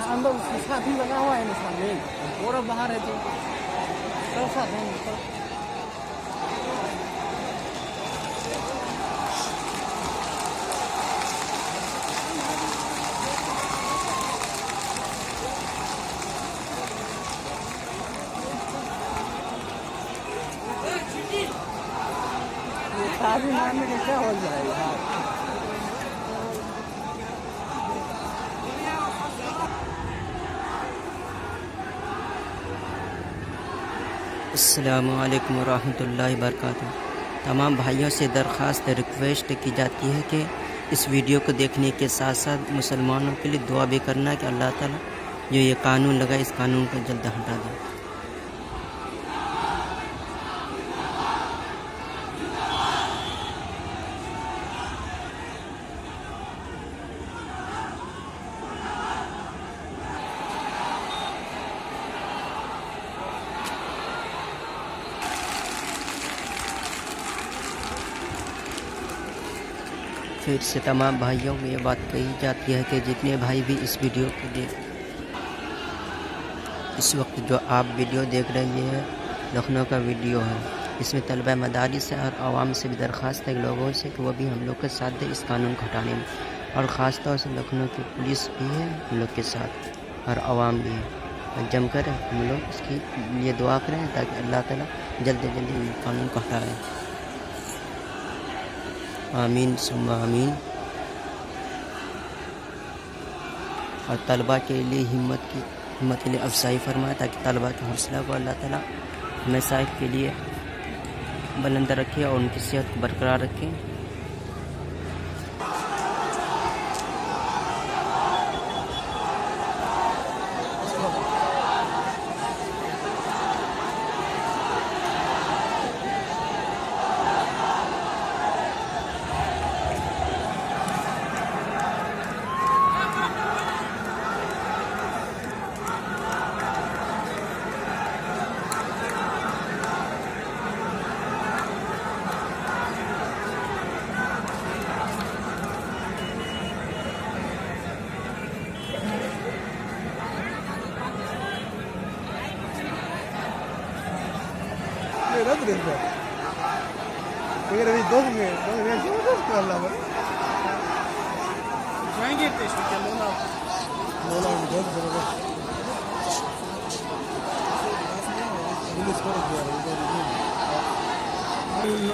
अंदर साथ ही लगा हुआ है ना सामने, पूरा बाहर है तो सब साथ है सब। शादी मारने का क्या हो जाएगा। अस्सलामु अलैकुम वरहमतुल्लाहि वबरकातुहू। तमाम भाइयों से दरख्वास्त रिक्वेस्ट की जाती है कि इस वीडियो को देखने के साथ साथ मुसलमानों के लिए दुआ भी करना कि अल्लाह ताला जो ये कानून लगा इस कानून को जल्द हटा दे। फिर से तमाम भाइयों में ये बात कही जाती है कि जितने भाई भी इस वीडियो को इस वक्त जो आप वीडियो देख रहे हैं लखनऊ का वीडियो है, इसमें तलबा मदारिस और आवाम से भी दरख्वास्त है लोगों से कि वो भी हम लोग के साथ दे इस कानून को हटाने में, और ख़ास तौर से लखनऊ की पुलिस भी है हम लोग के साथ और आवाम भी है। जमकर हम लोग इसकी लिए दुआ करें ताकि अल्लाह ताला जल्द से जल्द इस कानून को हटाए। आमीन सुम्मा आमीन। और तलबा के लिए हिम्मत के लिए अफसाई फरमाए ताकि तलबा के हौसला को अल्लाह ताला हमेशा के लिए बुलंद रखे और उनकी सेहत को बरकरार रखे।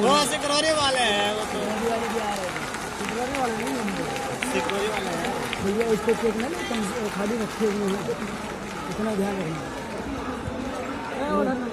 वो सिक्योरिटी वाले हैं, वो तो सिक्योरिटी वाले नहीं होंगे, सिक्योरिटी वाले हैं भैया। इसको चेक ना खाली रखे हुए इतना ध्यान रखना।